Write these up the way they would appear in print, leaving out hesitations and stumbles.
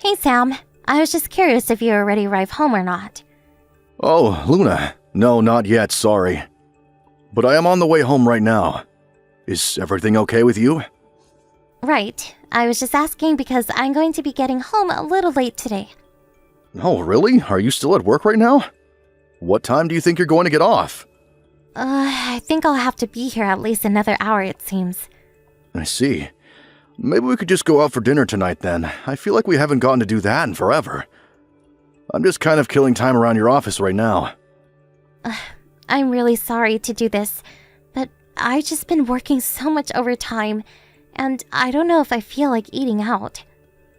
Hey Sam, I was just curious if you were ready to arrive home or not. Oh, Luna. No, not yet, sorry. But I am on the way home right now. Is everything okay with you? Right, I was just asking because I'm going to be getting home a little late today. Oh, really? Are you still at work right now? What time do you think you're going to get off? I think I'll have to be here at least another hour, it seems. I see. Maybe we could just go out for dinner tonight then. I feel like we haven't gotten to do that in forever. I'm just kind of killing time around your office right now. I'm really sorry to do this, but I've just been working so much overtime, and I don't know if I feel like eating out.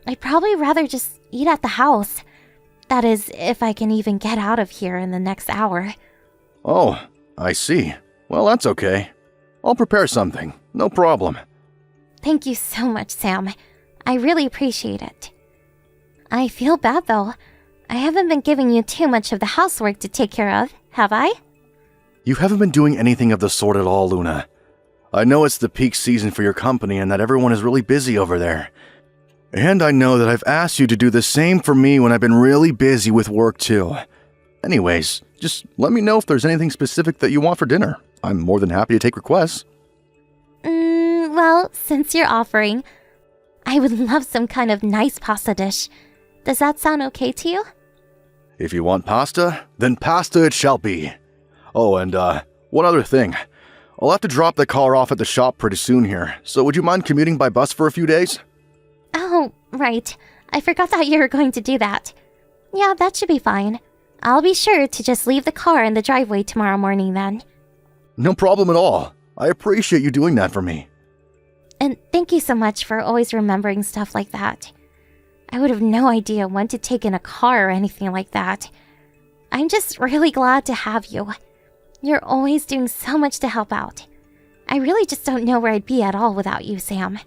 I'd probably rather just eat at the house. That is, if I can even get out of here in the next hour. Oh, I see. Well, that's okay. I'll prepare something. No problem. Thank you so much, Sam. I really appreciate it. I feel bad, though. I haven't been giving you too much of the housework to take care of, have I? You haven't been doing anything of the sort at all, Luna. I know it's the peak season for your company and that everyone is really busy over there. And I know that I've asked you to do the same for me when I've been really busy with work too. Anyways, just let me know if there's anything specific that you want for dinner. I'm more than happy to take requests. Well, since you're offering, I would love some kind of nice pasta dish. Does that sound okay to you? If you want pasta, then pasta it shall be. Oh, and one other thing. I'll have to drop the car off at the shop pretty soon here, so would you mind commuting by bus for a few days? Oh, right. I forgot that you were going to do that. Yeah, that should be fine. I'll be sure to just leave the car in the driveway tomorrow morning then. No problem at all. I appreciate you doing that for me. And thank you so much for always remembering stuff like that. I would have no idea when to take in a car or anything like that. I'm just really glad to have you. You're always doing so much to help out. I really just don't know where I'd be at all without you, Sam.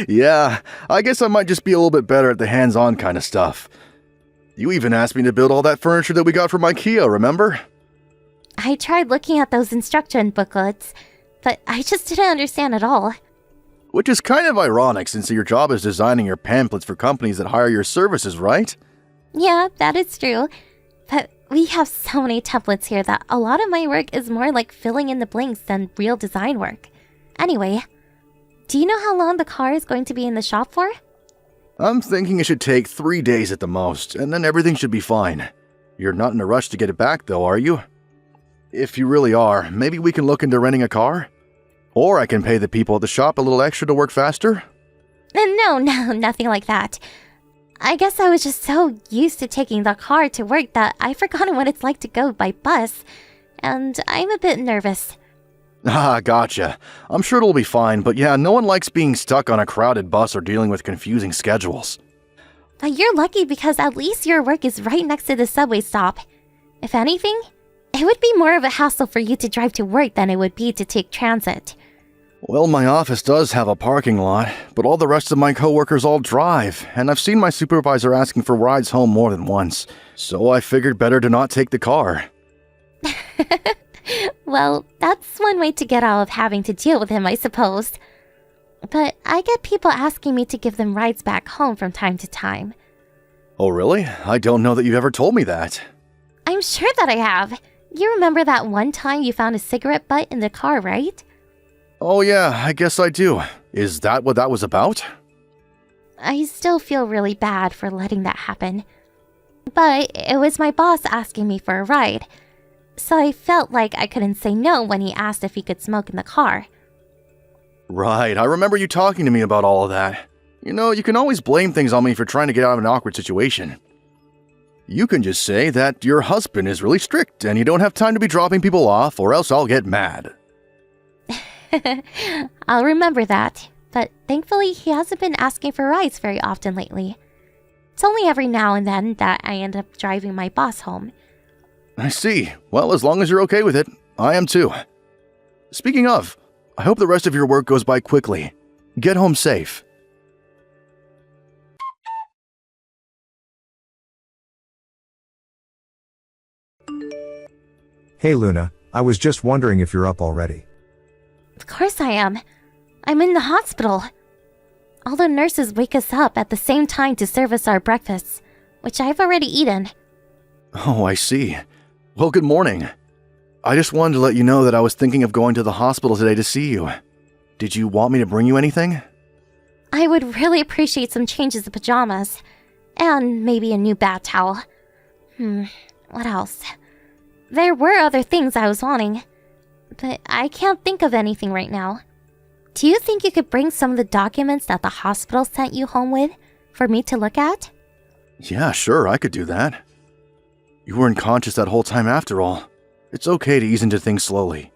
Yeah, I guess I might just be a little bit better at the hands-on kind of stuff. You even asked me to build all that furniture that we got from IKEA, remember? I tried looking at those instruction booklets, but I just didn't understand at all. Which is kind of ironic since your job is designing your pamphlets for companies that hire your services, right? Yeah, that is true. But we have so many templates here that a lot of my work is more like filling in the blanks than real design work. Anyway, do you know how long the car is going to be in the shop for? I'm thinking it should take 3 days at the most, and then everything should be fine. You're not in a rush to get it back though, are you? If you really are, maybe we can look into renting a car? Or I can pay the people at the shop a little extra to work faster? No, nothing like that. I guess I was just so used to taking the car to work that I've forgotten what it's like to go by bus, and I'm a bit nervous. Ah, gotcha. I'm sure it'll be fine, but yeah, no one likes being stuck on a crowded bus or dealing with confusing schedules. But you're lucky because at least your work is right next to the subway stop. If anything, it would be more of a hassle for you to drive to work than it would be to take transit. Well, my office does have a parking lot, but all the rest of my coworkers all drive, and I've seen my supervisor asking for rides home more than once, so I figured better to not take the car. Well, that's one way to get out of having to deal with him, I suppose. But I get people asking me to give them rides back home from time to time. Oh, really? I don't know that you ever told me that. I'm sure that I have. You remember that one time you found a cigarette butt in the car, right? Oh yeah, I guess I do. Is that what that was about? I still feel really bad for letting that happen. But it was my boss asking me for a ride, so I felt like I couldn't say no when he asked if he could smoke in the car. Right, I remember you talking to me about all of that. You know, you can always blame things on me for trying to get out of an awkward situation. You can just say that your husband is really strict and you don't have time to be dropping people off, or else I'll get mad. I'll remember that, but thankfully he hasn't been asking for rides very often lately. It's only every now and then that I end up driving my boss home. I see. Well, as long as you're okay with it, I am too. Speaking of, I hope the rest of your work goes by quickly. Get home safe. Hey Luna, I was just wondering if you're up already. Of course I am. I'm in the hospital. All the nurses wake us up at the same time to serve us our breakfasts, which I've already eaten. Oh, I see. Well, good morning. I just wanted to let you know that I was thinking of going to the hospital today to see you. Did you want me to bring you anything? I would really appreciate some changes of pajamas. And maybe a new bath towel. What else? There were other things I was wanting, but I can't think of anything right now. Do you think you could bring some of the documents that the hospital sent you home with for me to look at? Yeah, sure, I could do that. You were unconscious that whole time after all. It's okay to ease into things slowly.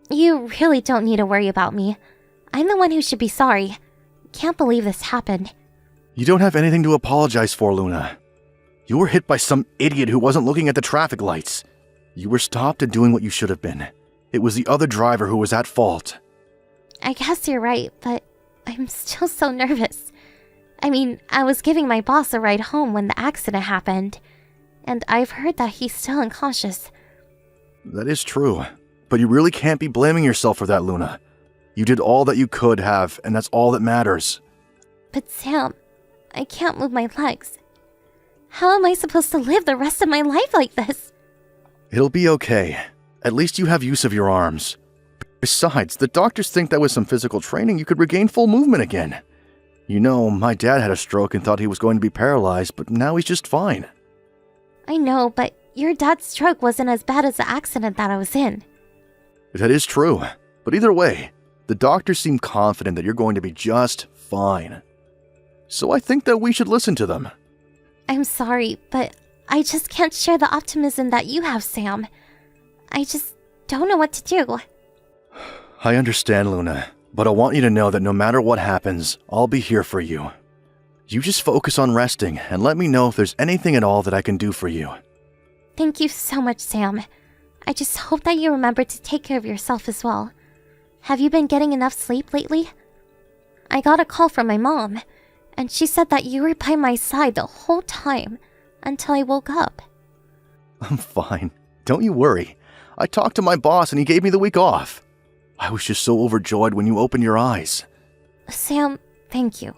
You really don't need to worry about me. I'm the one who should be sorry. Can't believe this happened. You don't have anything to apologize for, Luna. You were hit by some idiot who wasn't looking at the traffic lights. You were stopped and doing what you should have been. It was the other driver who was at fault. I guess you're right, but I'm still so nervous. I mean, I was giving my boss a ride home when the accident happened, and I've heard that he's still unconscious. That is true, but you really can't be blaming yourself for that, Luna. You did all that you could have, and that's all that matters. But Sam, I can't move my legs. How am I supposed to live the rest of my life like this? It'll be okay. At least you have use of your arms. Besides, the doctors think that with some physical training you could regain full movement again. You know, my dad had a stroke and thought he was going to be paralyzed, but now he's just fine. I know, but your dad's stroke wasn't as bad as the accident that I was in. That is true, but either way, the doctors seem confident that you're going to be just fine. So I think that we should listen to them. I'm sorry, but I just can't share the optimism that you have, Sam. I just don't know what to do. I understand, Luna, but I want you to know that no matter what happens, I'll be here for you. You just focus on resting and let me know if there's anything at all that I can do for you. Thank you so much, Sam. I just hope that you remember to take care of yourself as well. Have you been getting enough sleep lately? I got a call from my mom, and she said that you were by my side the whole time until I woke up. I'm fine. Don't you worry. I talked to my boss and he gave me the week off. I was just so overjoyed when you opened your eyes. Sam, thank you.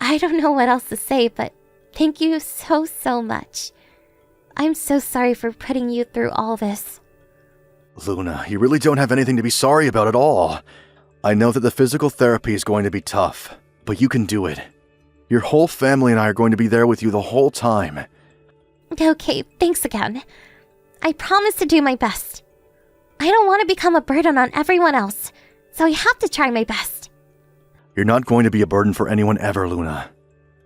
I don't know what else to say, but thank you so much. I'm so sorry for putting you through all this. Luna, you really don't have anything to be sorry about at all. I know that the physical therapy is going to be tough, but you can do it. Your whole family and I are going to be there with you the whole time. Okay, thanks again. I promise to do my best. I don't want to become a burden on everyone else, so I have to try my best. You're not going to be a burden for anyone ever, Luna.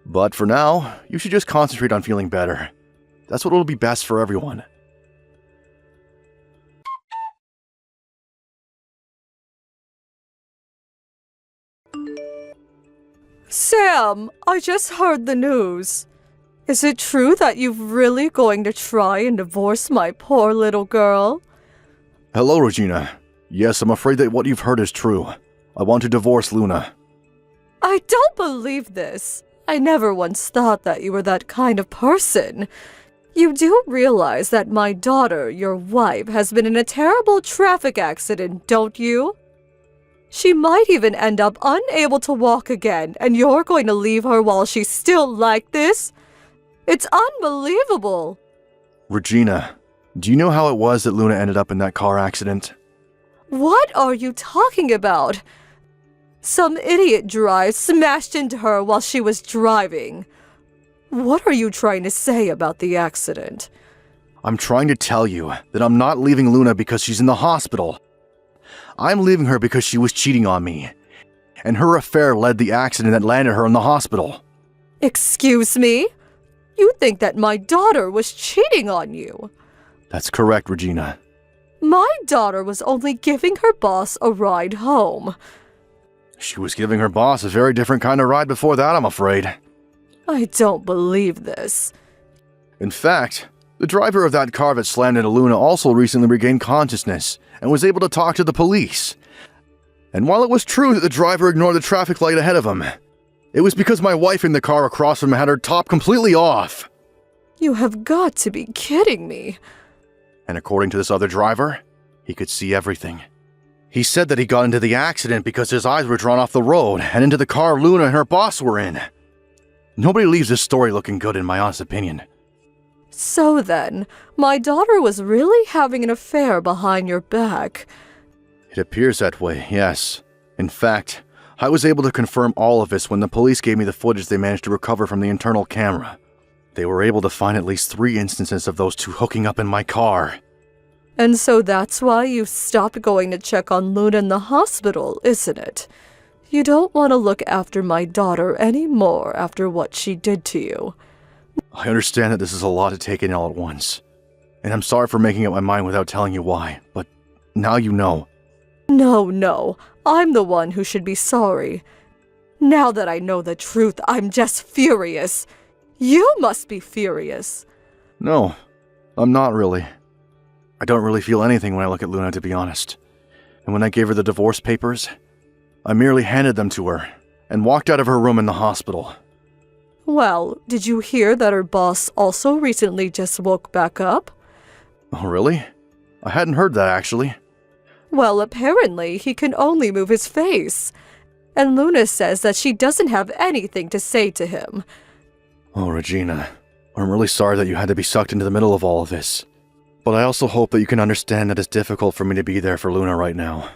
But for now, you should just concentrate on feeling better. That's what will be best for everyone. Sam, I just heard the news. Is it true that you're really going to try and divorce my poor little girl? Hello, Regina. Yes, I'm afraid that what you've heard is true. I want to divorce Luna. I don't believe this. I never once thought that you were that kind of person. You do realize that my daughter, your wife, has been in a terrible traffic accident, don't you? She might even end up unable to walk again, and you're going to leave her while she's still like this? It's unbelievable. Regina, do you know how it was that Luna ended up in that car accident? What are you talking about? Some idiot driver smashed into her while she was driving. What are you trying to say about the accident? I'm trying to tell you that I'm not leaving Luna because she's in the hospital. I'm leaving her because she was cheating on me. And her affair led the accident that landed her in the hospital. Excuse me? You think that my daughter was cheating on you? That's correct, Regina. My daughter was only giving her boss a ride home. She was giving her boss a very different kind of ride before that, I'm afraid. I don't believe this. In fact, the driver of that car that slammed into Luna also recently regained consciousness and was able to talk to the police. And while it was true that the driver ignored the traffic light ahead of him, it was because my wife in the car across from him had her top completely off. You have got to be kidding me. And according to this other driver, he could see everything. He said that he got into the accident because his eyes were drawn off the road and into the car Luna and her boss were in. Nobody leaves this story looking good, in my honest opinion. So then, my daughter was really having an affair behind your back. It appears that way, yes. In fact, I was able to confirm all of this when the police gave me the footage they managed to recover from the internal camera. They were able to find at least 3 instances of those two hooking up in my car. And so that's why you stopped going to check on Luna in the hospital, isn't it? You don't want to look after my daughter anymore after what she did to you. I understand that this is a lot to take in all at once. And I'm sorry for making up my mind without telling you why, but now you know. No, I'm the one who should be sorry. Now that I know the truth, I'm just furious. You must be furious. No, I'm not really. I don't really feel anything when I look at Luna, to be honest. And when I gave her the divorce papers, I merely handed them to her and walked out of her room in the hospital. Well, did you hear that her boss also recently just woke back up? Oh, really? I hadn't heard that, actually. Well, apparently he can only move his face. And Luna says that she doesn't have anything to say to him. Oh, Regina, I'm really sorry that you had to be sucked into the middle of all of this. But I also hope that you can understand that it's difficult for me to be there for Luna right now.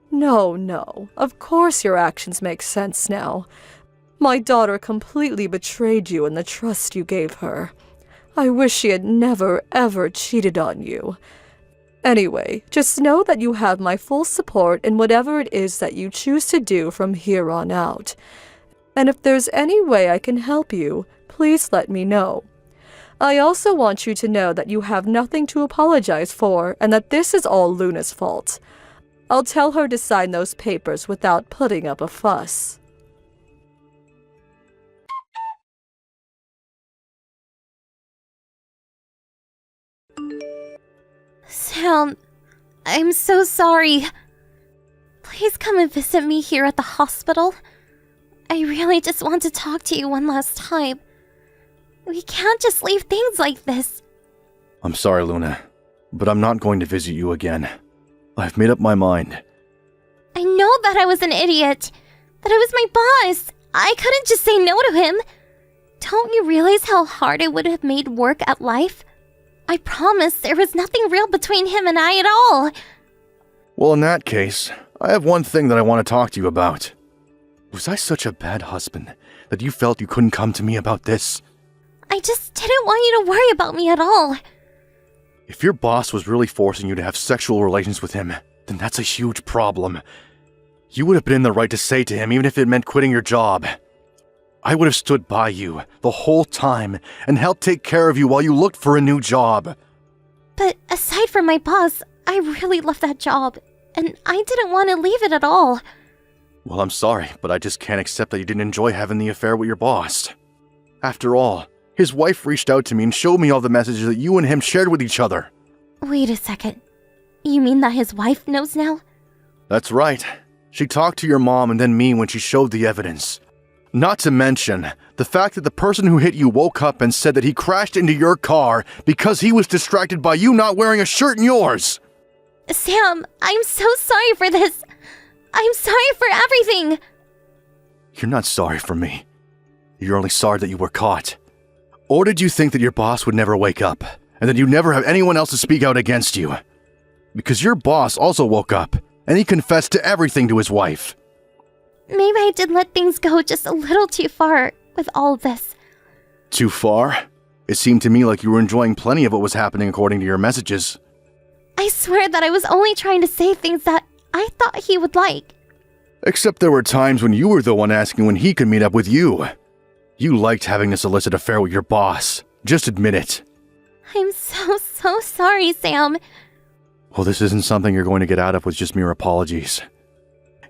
No. Of course your actions make sense now. My daughter completely betrayed you in the trust you gave her. I wish she had never, ever cheated on you. Anyway, just know that you have my full support in whatever it is that you choose to do from here on out. And if there's any way I can help you, please let me know. I also want you to know that you have nothing to apologize for and that this is all Luna's fault. I'll tell her to sign those papers without putting up a fuss. Sam, I'm so sorry. Please come and visit me here at the hospital. I really just want to talk to you one last time. We can't just leave things like this. I'm sorry, Luna, but I'm not going to visit you again. I've made up my mind. I know that I was an idiot, that I was my boss. I couldn't just say no to him. Don't you realize how hard it would have made work at life? I promise there was nothing real between him and I at all. Well, in that case, I have one thing that I want to talk to you about. Was I such a bad husband that you felt you couldn't come to me about this? I just didn't want you to worry about me at all. If your boss was really forcing you to have sexual relations with him, then that's a huge problem. You would have been in the right to say to him, even if it meant quitting your job. I would have stood by you the whole time and helped take care of you while you looked for a new job. But aside from my boss, I really love that job, and I didn't want to leave it at all. Well, I'm sorry, but I just can't accept that you didn't enjoy having the affair with your boss. After all, his wife reached out to me and showed me all the messages that you and him shared with each other. Wait a second. You mean that his wife knows now? That's right. She talked to your mom and then me when she showed the evidence. Not to mention, the fact that the person who hit you woke up and said that he crashed into your car because he was distracted by you not wearing a shirt in yours. Sam, I'm so sorry for this. I'm sorry for everything. You're not sorry for me. You're only sorry that you were caught. Or did you think that your boss would never wake up, and that you'd never have anyone else to speak out against you? Because your boss also woke up, and he confessed to everything to his wife. Maybe I did let things go just a little too far with all of this. Too far? It seemed to me like you were enjoying plenty of what was happening according to your messages. I swear that I was only trying to say things that I thought he would like. Except there were times when you were the one asking when he could meet up with you. You liked having this illicit affair with your boss. Just admit it. I'm so sorry, Sam. Well, this isn't something you're going to get out of with just mere apologies.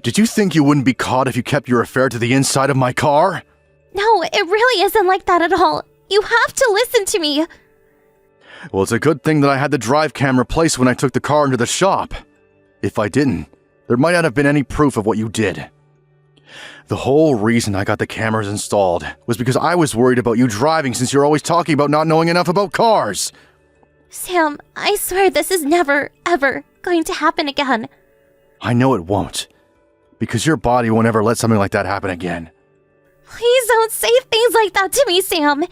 Did you think you wouldn't be caught if you kept your affair to the inside of my car? No, it really isn't like that at all. You have to listen to me. Well, it's a good thing that I had the drive cam replaced when I took the car into the shop. If I didn't, there might not have been any proof of what you did. The whole reason I got the cameras installed was because I was worried about you driving since you're always talking about not knowing enough about cars. Sam, I swear this is never, ever going to happen again. I know it won't. Because your body won't ever let something like that happen again. Please don't say things like that to me, Sam.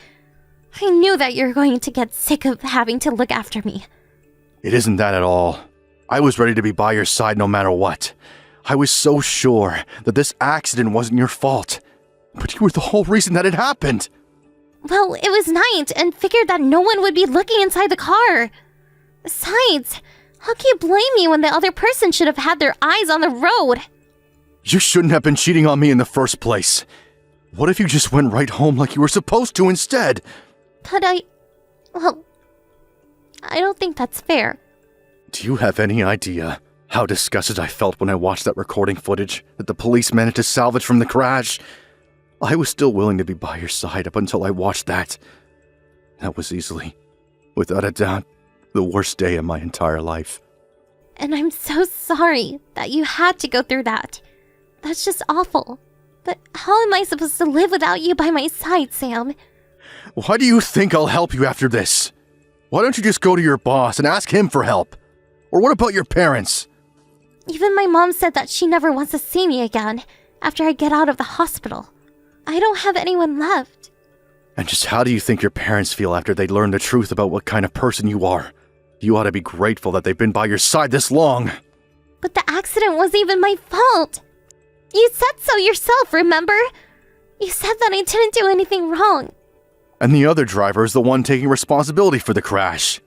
I knew that you're going to get sick of having to look after me. It isn't that at all. I was ready to be by your side no matter what. I was so sure that this accident wasn't your fault. But you were the whole reason that it happened. Well, it was night and figured that no one would be looking inside the car. Besides, how can you blame me when the other person should have had their eyes on the road? You shouldn't have been cheating on me in the first place. What if you just went right home like you were supposed to instead? But I don't think that's fair. Do you have any idea how disgusted I felt when I watched that recording footage that the police managed to salvage from the crash? I was still willing to be by your side up until I watched that. That was easily, without a doubt, the worst day of my entire life. And I'm so sorry that you had to go through that. That's just awful. But how am I supposed to live without you by my side, Sam? Why do you think I'll help you after this? Why don't you just go to your boss and ask him for help? Or what about your parents? Even my mom said that she never wants to see me again after I get out of the hospital. I don't have anyone left. And just how do you think your parents feel after they learn the truth about what kind of person you are? You ought to be grateful that they've been by your side this long. But the accident wasn't even my fault. You said so yourself, remember? You said that I didn't do anything wrong. And the other driver is the one taking responsibility for the crash.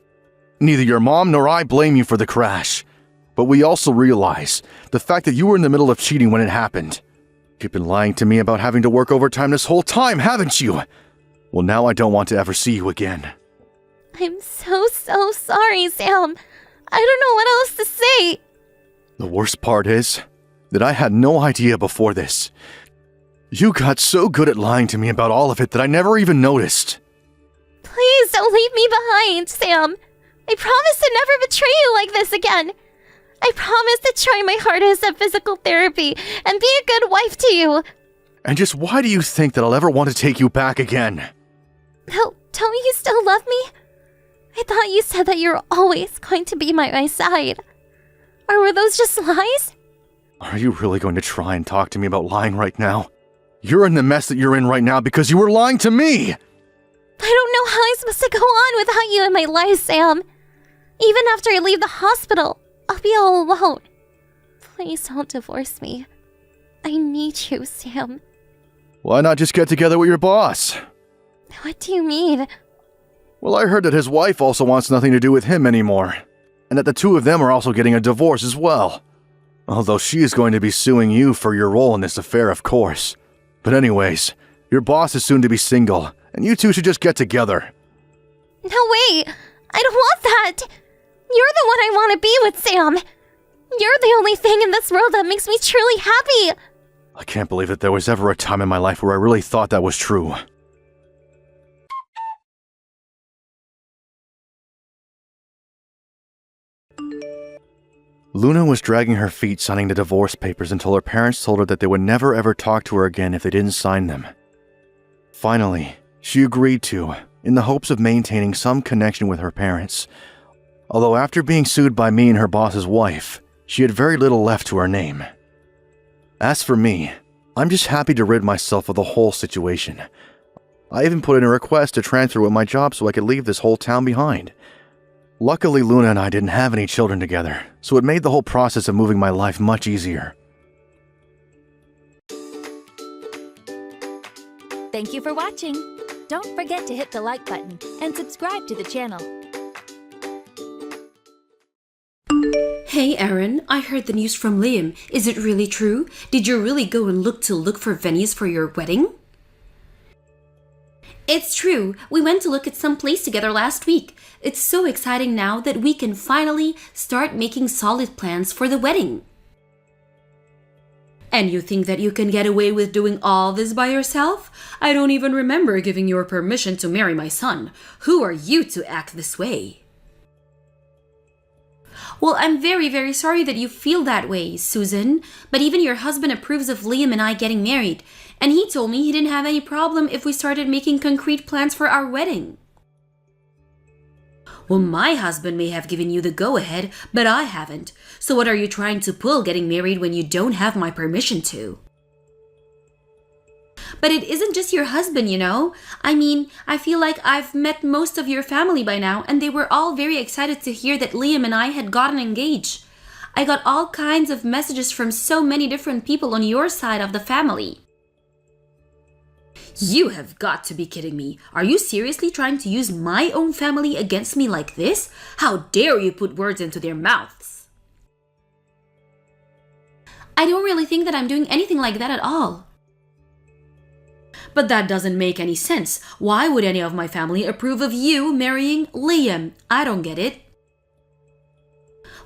Neither your mom nor I blame you for the crash. But we also realize the fact that you were in the middle of cheating when it happened. You've been lying to me about having to work overtime this whole time, haven't you? Well, now I don't want to ever see you again. I'm so sorry, Sam. I don't know what else to say. The worst part is that I had no idea before this. You got so good at lying to me about all of it that I never even noticed. Please don't leave me behind, Sam. I promise to never betray you like this again. I promise to try my hardest at physical therapy and be a good wife to you. And just why do you think that I'll ever want to take you back again? Well, don't you still love me? I thought you said that you're always going to be by my side. Or were those just lies? Are you really going to try and talk to me about lying right now? You're in the mess that you're in right now because you were lying to me! I don't know how I'm supposed to go on without you in my life, Sam. Even after I leave the hospital, I'll be all alone. Please don't divorce me. I need you, Sam. Why not just get together with your boss? What do you mean? Well, I heard that his wife also wants nothing to do with him anymore. And that the two of them are also getting a divorce as well. Although she is going to be suing you for your role in this affair, of course. But anyways, your boss is soon to be single, and you two should just get together. No way! I don't want that! You're the one I want to be with, Sam! You're the only thing in this world that makes me truly happy! I can't believe that there was ever a time in my life where I really thought that was true. Luna was dragging her feet signing the divorce papers until her parents told her that they would never ever talk to her again if they didn't sign them. Finally, she agreed to, in the hopes of maintaining some connection with her parents. Although after being sued by me and her boss's wife, she had very little left to her name. As for me, I'm just happy to rid myself of the whole situation. I even put in a request to transfer with my job so I could leave this whole town behind. Luckily, Luna and I didn't have any children together, so it made the whole process of moving my life much easier. Thank you for watching. Don't forget to hit the like button and subscribe to the channel. Hey Aaron, I heard the news from Liam. Is it really true? Did you really go and look for venues for your wedding? It's true. We went to look at some place together last week. It's so exciting now that we can finally start making solid plans for the wedding. And you think that you can get away with doing all this by yourself? I don't even remember giving your permission to marry my son. Who are you to act this way? Well, I'm very, very sorry that you feel that way, Susan. But even your husband approves of Liam and I getting married. And he told me he didn't have any problem if we started making concrete plans for our wedding. Well, my husband may have given you the go-ahead, but I haven't. So what are you trying to pull getting married when you don't have my permission to? But it isn't just your husband, you know. I mean, I feel like I've met most of your family by now, and they were all very excited to hear that Liam and I had gotten engaged. I got all kinds of messages from so many different people on your side of the family. You have got to be kidding me. Are you seriously trying to use my own family against me like this? How dare you put words into their mouths? I don't really think that I'm doing anything like that at all. But that doesn't make any sense. Why would any of my family approve of you marrying Liam? I don't get it.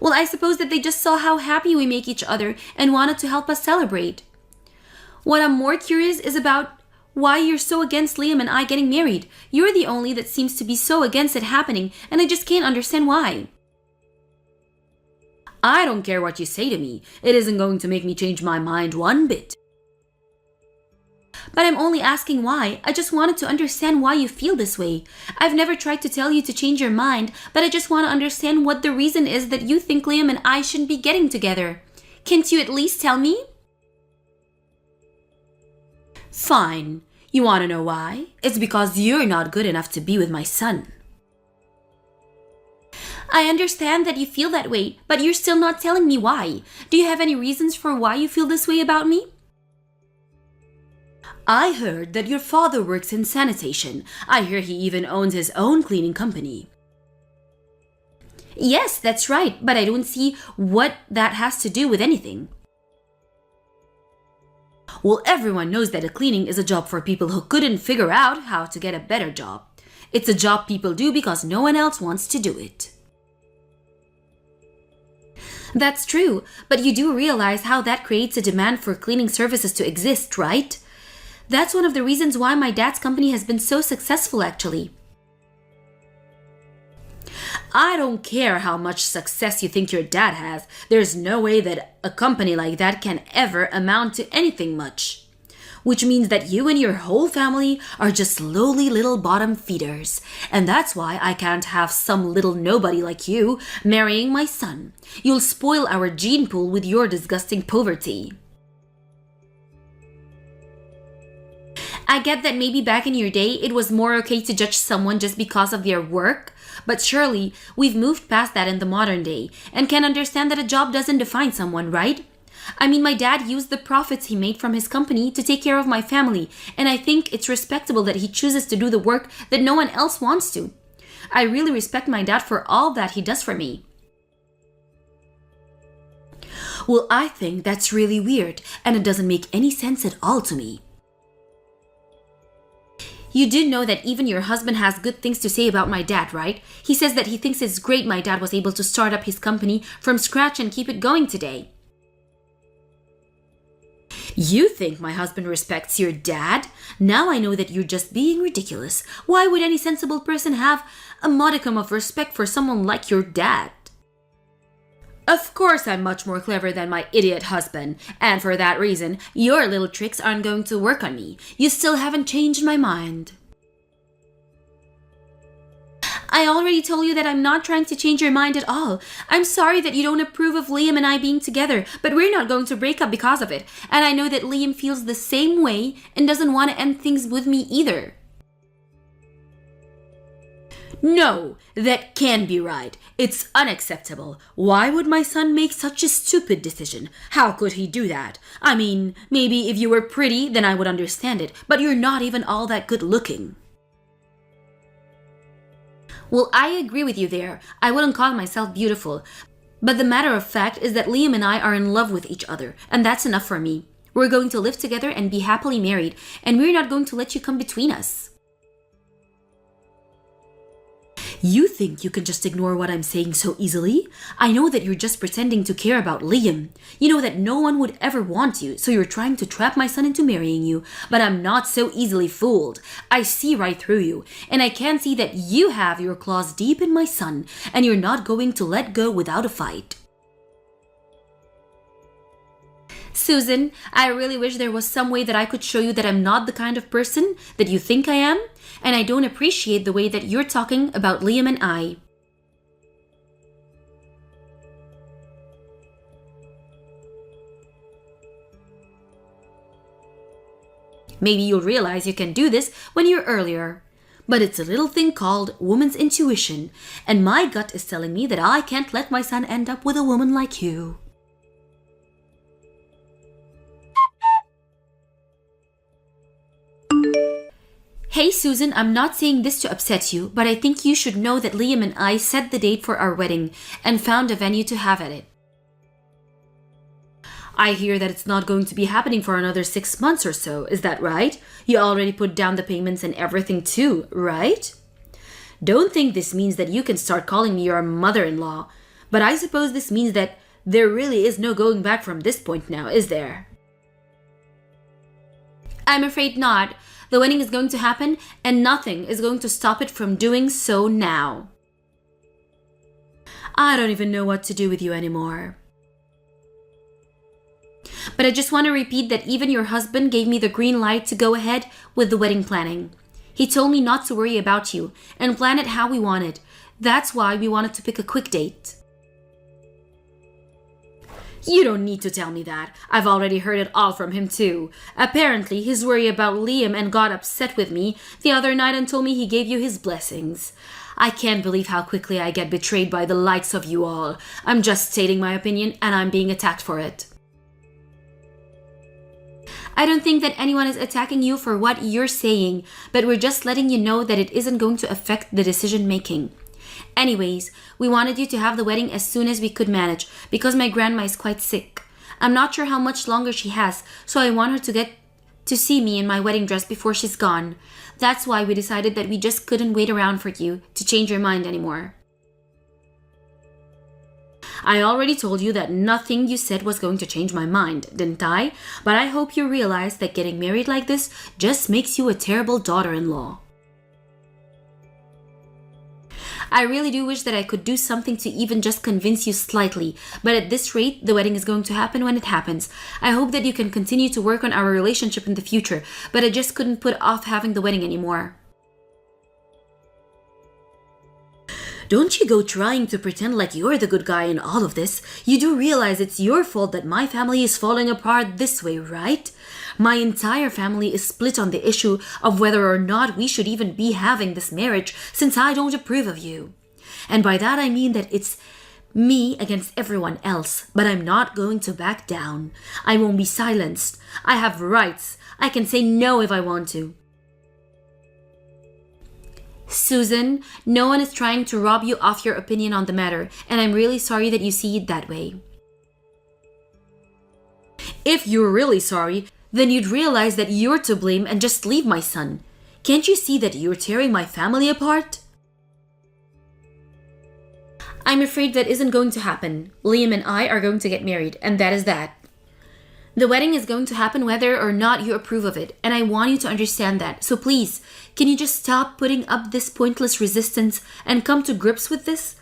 Well, I suppose that they just saw how happy we make each other and wanted to help us celebrate. What I'm more curious is about why you're so against Liam and I getting married. You're the only that seems to be so against it happening, and I just can't understand why. I don't care what you say to me. It isn't going to make me change my mind one bit. But I'm only asking why. I just wanted to understand why you feel this way. I've never tried to tell you to change your mind, but I just want to understand what the reason is that you think Liam and I shouldn't be getting together. Can't you at least tell me? Fine. You want to know why? It's because you're not good enough to be with my son. I understand that you feel that way, but you're still not telling me why. Do you have any reasons for why you feel this way about me? I heard that your father works in sanitation. I hear he even owns his own cleaning company. Yes, that's right, but I don't see what that has to do with anything. Well, everyone knows that a cleaning is a job for people who couldn't figure out how to get a better job. It's a job people do because no one else wants to do it. That's true, but you do realize how that creates a demand for cleaning services to exist, right? That's one of the reasons why my dad's company has been so successful, actually. I don't care how much success you think your dad has. There's no way that a company like that can ever amount to anything much. Which means that you and your whole family are just lowly little bottom feeders. And that's why I can't have some little nobody like you marrying my son. You'll spoil our gene pool with your disgusting poverty. I get that maybe back in your day it was more okay to judge someone just because of their work, but surely we've moved past that in the modern day and can understand that a job doesn't define someone, right? I mean, my dad used the profits he made from his company to take care of my family, and I think it's respectable that he chooses to do the work that no one else wants to. I really respect my dad for all that he does for me. Well, I think that's really weird, and it doesn't make any sense at all to me. You do know that even your husband has good things to say about my dad, right? He says that he thinks it's great my dad was able to start up his company from scratch and keep it going today. You think my husband respects your dad? Now I know that you're just being ridiculous. Why would any sensible person have a modicum of respect for someone like your dad? Of course I'm much more clever than my idiot husband, and for that reason, your little tricks aren't going to work on me. You still haven't changed my mind. I already told you that I'm not trying to change your mind at all. I'm sorry that you don't approve of Liam and I being together, but we're not going to break up because of it. And I know that Liam feels the same way and doesn't want to end things with me either. No, that can't be right. It's unacceptable. Why would my son make such a stupid decision? How could he do that? I mean, maybe if you were pretty, then I would understand it, but you're not even all that good looking. Well, I agree with you there. I wouldn't call myself beautiful. But the matter of fact is that Liam and I are in love with each other, and that's enough for me. We're going to live together and be happily married, and we're not going to let you come between us. You think you can just ignore what I'm saying so easily? I know that you're just pretending to care about Liam. You know that no one would ever want you, so you're trying to trap my son into marrying you. But I'm not so easily fooled. I see right through you, and I can see that you have your claws deep in my son, and you're not going to let go without a fight. Susan, I really wish there was some way that I could show you that I'm not the kind of person that you think I am, and I don't appreciate the way that you're talking about Liam and I. Maybe you'll realize you can do this when you're earlier. But it's a little thing called woman's intuition, and my gut is telling me that I can't let my son end up with a woman like you. Hey Susan, I'm not saying this to upset you, but I think you should know that Liam and I set the date for our wedding and found a venue to have at it. I hear that it's not going to be happening for another 6 months or so, is that right? You already put down the payments and everything too, right? Don't think this means that you can start calling me your mother-in-law, but I suppose this means that there really is no going back from this point now, is there? I'm afraid not. The wedding is going to happen, and nothing is going to stop it from doing so now. I don't even know what to do with you anymore. But I just want to repeat that even your husband gave me the green light to go ahead with the wedding planning. He told me not to worry about you and plan it how we wanted. That's why we wanted to pick a quick date. You don't need to tell me that. I've already heard it all from him too. Apparently, he's worried about Liam and got upset with me the other night and told me he gave you his blessings. I can't believe how quickly I get betrayed by the likes of you all. I'm just stating my opinion and I'm being attacked for it. I don't think that anyone is attacking you for what you're saying, but we're just letting you know that it isn't going to affect the decision making. Anyways, we wanted you to have the wedding as soon as we could manage because my grandma is quite sick. I'm not sure how much longer she has, so I want her to get to see me in my wedding dress before she's gone. That's why we decided that we just couldn't wait around for you to change your mind anymore. I already told you that nothing you said was going to change my mind, didn't I? But I hope you realize that getting married like this just makes you a terrible daughter-in-law. I really do wish that I could do something to even just convince you slightly, but at this rate, the wedding is going to happen when it happens. I hope that you can continue to work on our relationship in the future, but I just couldn't put off having the wedding anymore. Don't you go trying to pretend like you're the good guy in all of this. You do realize it's your fault that my family is falling apart this way, right? My entire family is split on the issue of whether or not we should even be having this marriage since I don't approve of you. And by that I mean that it's me against everyone else, but I'm not going to back down. I won't be silenced. I have rights. I can say no if I want to. Susan, no one is trying to rob you of your opinion on the matter, and I'm really sorry that you see it that way. If you're really sorry, then you'd realize that you're to blame and just leave my son. Can't you see that you're tearing my family apart? I'm afraid that isn't going to happen. Liam and I are going to get married, and that is that. The wedding is going to happen whether or not you approve of it, and I want you to understand that. So please, can you just stop putting up this pointless resistance and come to grips with this?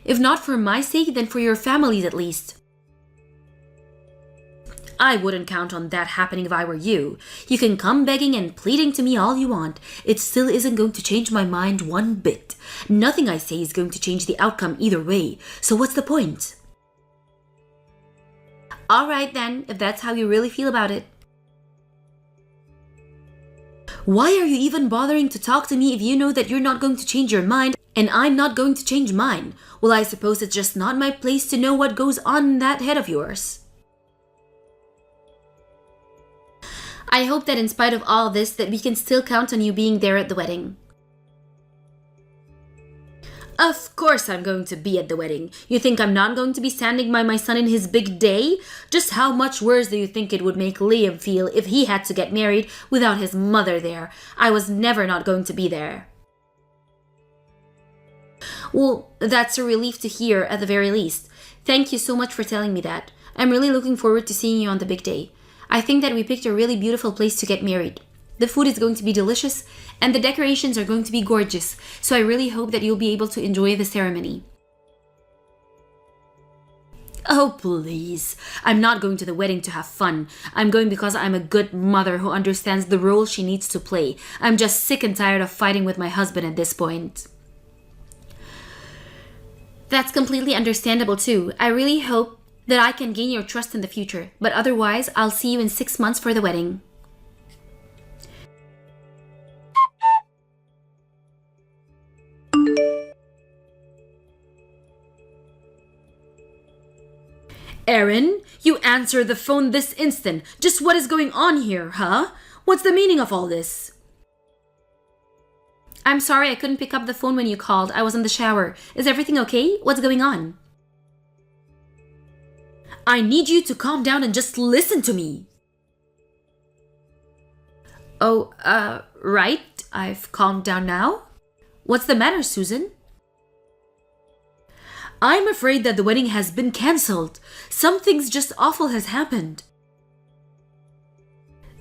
If not for my sake, then for your family's at least. I wouldn't count on that happening if I were you. You can come begging and pleading to me all you want. It still isn't going to change my mind one bit. Nothing I say is going to change the outcome either way. So what's the point? Alright then, if that's how you really feel about it. Why are you even bothering to talk to me if you know that you're not going to change your mind and I'm not going to change mine? Well, I suppose it's just not my place to know what goes on in that head of yours. I hope that in spite of all this that we can still count on you being there at the wedding. Of course I'm going to be at the wedding. You think I'm not going to be standing by my son in his big day? Just how much worse do you think it would make Liam feel if he had to get married without his mother there? I was never not going to be there. Well, that's a relief to hear at the very least. Thank you so much for telling me that. I'm really looking forward to seeing you on the big day. I think that we picked a really beautiful place to get married. The food is going to be delicious, and the decorations are going to be gorgeous, so I really hope that you'll be able to enjoy the ceremony. Oh, please. I'm not going to the wedding to have fun. I'm going because I'm a good mother who understands the role she needs to play. I'm just sick and tired of fighting with my husband at this point. That's completely understandable too. I really hope that I can gain your trust in the future, but otherwise, I'll see you in 6 months for the wedding. Erin, you answer the phone this instant. Just what is going on here, huh? What's the meaning of all this? I'm sorry I couldn't pick up the phone when you called. I was in the shower. Is everything okay? What's going on? I need you to calm down and just listen to me. Oh, right. I've calmed down now. What's the matter, Susan? I'm afraid that the wedding has been cancelled. Something's just awful has happened.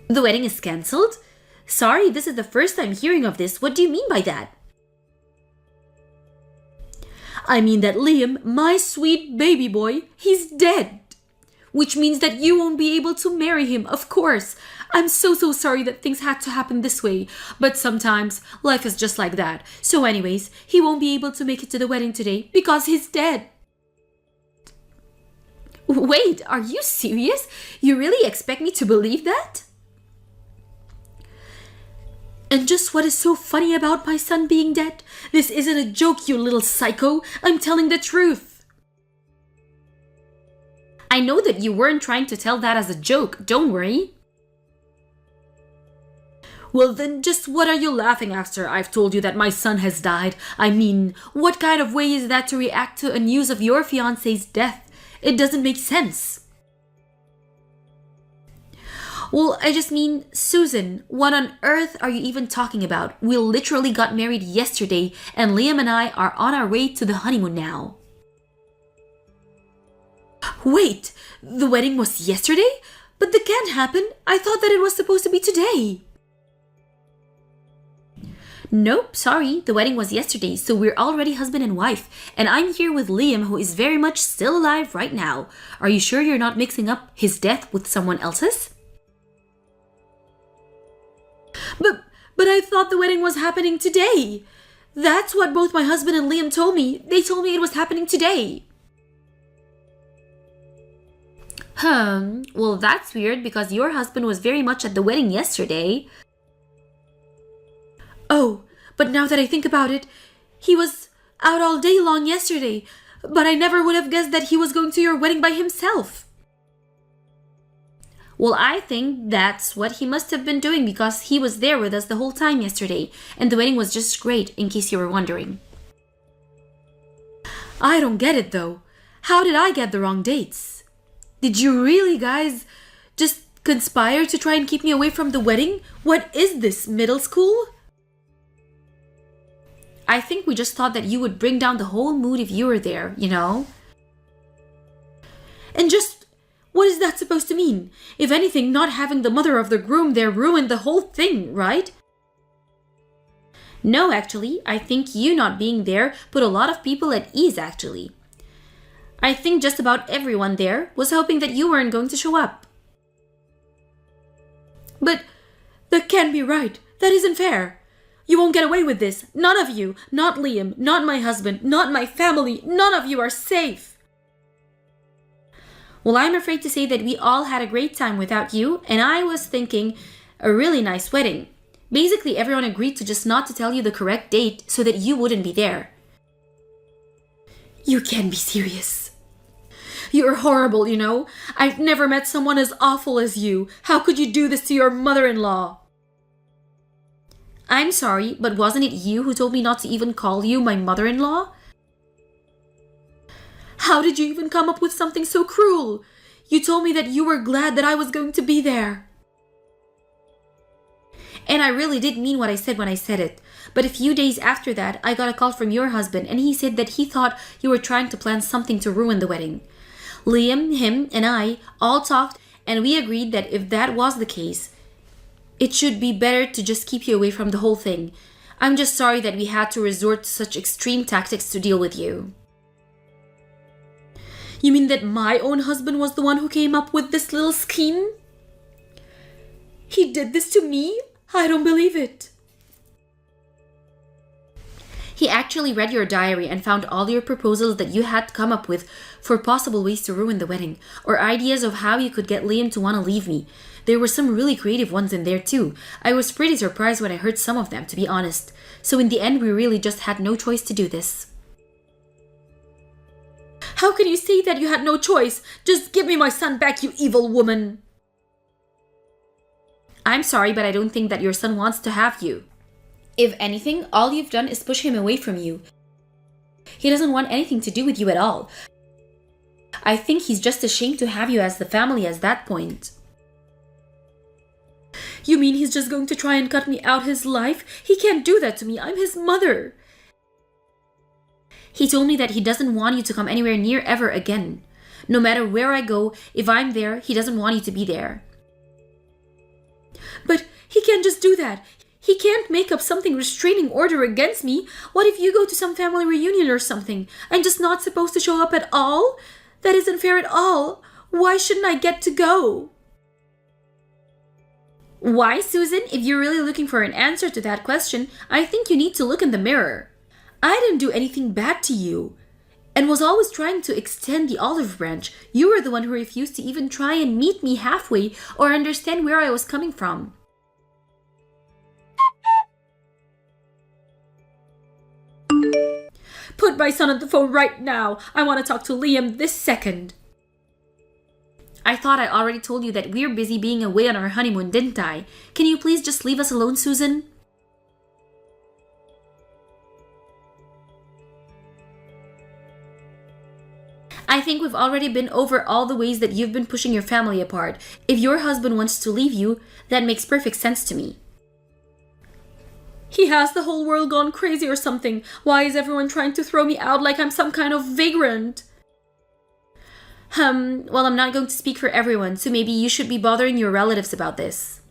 The wedding is cancelled? Sorry, this is the first time hearing of this. What do you mean by that? I mean that Liam, my sweet baby boy, he's dead. Which means that you won't be able to marry him, of course. I'm so sorry that things had to happen this way. But sometimes life is just like that. So anyways, he won't be able to make it to the wedding today because he's dead. Wait, are you serious? You really expect me to believe that? And just what is so funny about my son being dead? This isn't a joke, you little psycho. I'm telling the truth. I know that you weren't trying to tell that as a joke. Don't worry. Well then, just what are you laughing after? I've told you that my son has died. I mean, what kind of way is that to react to a news of your fiancé's death? It doesn't make sense. Well, I just mean, Susan, what on earth are you even talking about? We literally got married yesterday, and Liam and I are on our way to the honeymoon now. Wait, the wedding was yesterday? But that can't happen. I thought that it was supposed to be today. Nope, sorry, the wedding was yesterday, so we're already husband and wife, and I'm here with Liam, who is very much still alive right now. Are you sure you're not mixing up his death with someone else's? But I thought the wedding was happening today. That's what both my husband and Liam told me. They told me it was happening today. Well, that's weird because your husband was very much at the wedding yesterday. Oh, but now that I think about it, he was out all day long yesterday, but I never would have guessed that he was going to your wedding by himself. Well, I think that's what he must have been doing because he was there with us the whole time yesterday, and the wedding was just great, in case you were wondering. I don't get it though. How did I get the wrong dates? Did you really guys just conspire to try and keep me away from the wedding? What is this, middle school? I think we just thought that you would bring down the whole mood if you were there, you know? And just, what is that supposed to mean? If anything, not having the mother of the groom there ruined the whole thing, right? No, actually, I think you not being there put a lot of people at ease, actually. I think just about everyone there was hoping that you weren't going to show up. But that can't be right. That isn't fair. You won't get away with this. None of you, not Liam, not my husband, not my family, none of you are safe. Well, I'm afraid to say that we all had a great time without you, and I was thinking a really nice wedding. Basically, everyone agreed to just not to tell you the correct date so that you wouldn't be there. You can't be serious. You're horrible, you know? I've never met someone as awful as you. How could you do this to your mother-in-law? I'm sorry, but wasn't it you who told me not to even call you my mother-in-law? How did you even come up with something so cruel? You told me that you were glad that I was going to be there. And I really did mean what I said when I said it. But a few days after that, I got a call from your husband and he said that he thought you were trying to plan something to ruin the wedding. Liam, him, and I all talked and we agreed that if that was the case, it should be better to just keep you away from the whole thing. I'm just sorry that we had to resort to such extreme tactics to deal with you. You mean that my own husband was the one who came up with this little scheme? He did this to me? I don't believe it. He actually read your diary and found all your proposals that you had come up with for possible ways to ruin the wedding, or ideas of how you could get Liam to want to leave me. There were some really creative ones in there too. I was pretty surprised when I heard some of them, to be honest. So in the end, we really just had no choice to do this. How can you say that you had no choice? Just give me my son back, you evil woman. I'm sorry, but I don't think that your son wants to have you. If anything, all you've done is push him away from you. He doesn't want anything to do with you at all. I think he's just ashamed to have you as the family at that point. You mean he's just going to try and cut me out his life? He can't do that to me. I'm his mother. He told me that he doesn't want you to come anywhere near ever again. No matter where I go, if I'm there, he doesn't want you to be there. But he can't just do that. He can't make up something restraining order against me. What if you go to some family reunion or something? I'm just not supposed to show up at all? That isn't fair at all. Why shouldn't I get to go? Why, Susan? If you're really looking for an answer to that question, I think you need to look in the mirror. I didn't do anything bad to you and was always trying to extend the olive branch. You were the one who refused to even try and meet me halfway or understand where I was coming from. Put my son on the phone right now. I want to talk to Liam this second. I thought I already told you that we're busy being away on our honeymoon, didn't I? Can you please just leave us alone, Susan? I think we've already been over all the ways that you've been pushing your family apart. If your husband wants to leave you, that makes perfect sense to me. He has the whole world gone crazy or something. Why is everyone trying to throw me out like I'm some kind of vagrant? Well, I'm not going to speak for everyone, so maybe you should be bothering your relatives about this.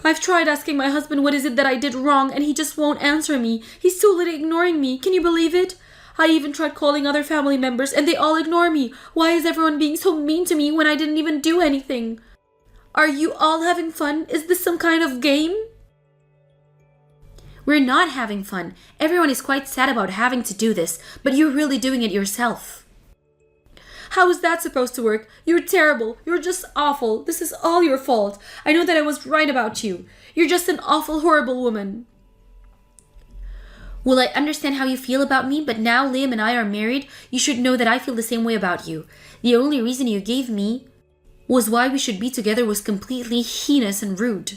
I've tried asking my husband what is it that I did wrong, and he just won't answer me. He's totally ignoring me. Can you believe it? I even tried calling other family members, and they all ignore me. Why is everyone being so mean to me when I didn't even do anything? Are you all having fun? Is this some kind of game? We're not having fun. Everyone is quite sad about having to do this, but you're really doing it yourself. How is that supposed to work? You're terrible. You're just awful. This is all your fault. I know that I was right about you. You're just an awful, horrible woman. Well, I understand how you feel about me, but now Liam and I are married, you should know that I feel the same way about you. The only reason you gave me was why we should be together was completely heinous and rude.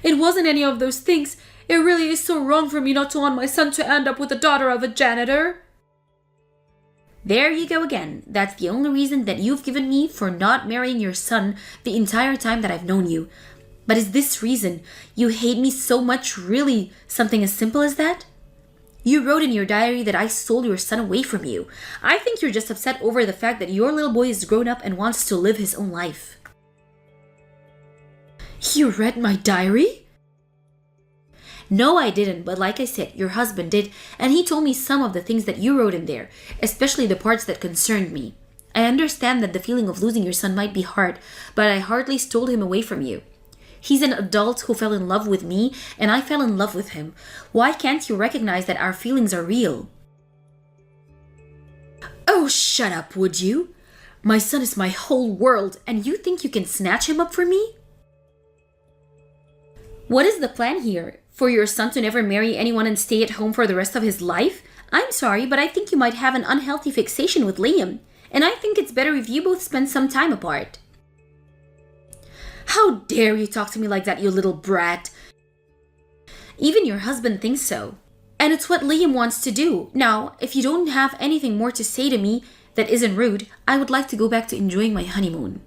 It wasn't any of those things. It really is so wrong for me not to want my son to end up with the daughter of a janitor. There you go again. That's the only reason that you've given me for not marrying your son the entire time that I've known you. But is this reason you hate me so much really something as simple as that? You wrote in your diary that I stole your son away from you. I think you're just upset over the fact that your little boy is grown up and wants to live his own life. You read my diary? No, I didn't, but like I said, your husband did, and he told me some of the things that you wrote in there, especially the parts that concerned me. I understand that the feeling of losing your son might be hard, but I hardly stole him away from you. He's an adult who fell in love with me, and I fell in love with him. Why can't you recognize that our feelings are real? Oh, shut up, would you? My son is my whole world, and you think you can snatch him up for me? What is the plan here? For your son to never marry anyone and stay at home for the rest of his life? I'm sorry, but I think you might have an unhealthy fixation with Liam, and I think it's better if you both spend some time apart. How dare you talk to me like that, you little brat? Even your husband thinks so. And it's what Liam wants to do. Now, if you don't have anything more to say to me that isn't rude, I would like to go back to enjoying my honeymoon.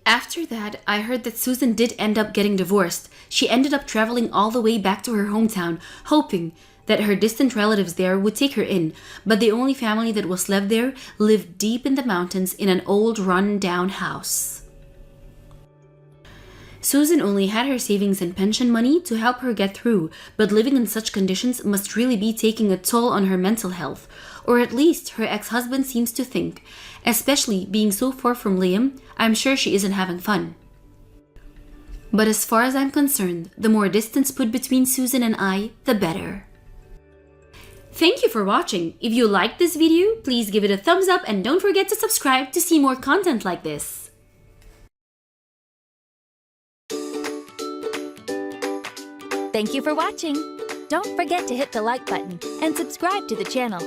After that, I heard that Susan did end up getting divorced. She ended up traveling all the way back to her hometown, hoping that her distant relatives there would take her in, but the only family that was left there lived deep in the mountains in an old run-down house. Susan only had her savings and pension money to help her get through, but living in such conditions must really be taking a toll on her mental health, or at least her ex-husband seems to think. Especially being so far from Liam, I'm sure she isn't having fun. But as far as I'm concerned, the more distance put between Susan and I, the better. Thank you for watching. If you liked this video, please give it a thumbs up and don't forget to subscribe to see more content like this. Thank you for watching. Don't forget to hit the like button and subscribe to the channel.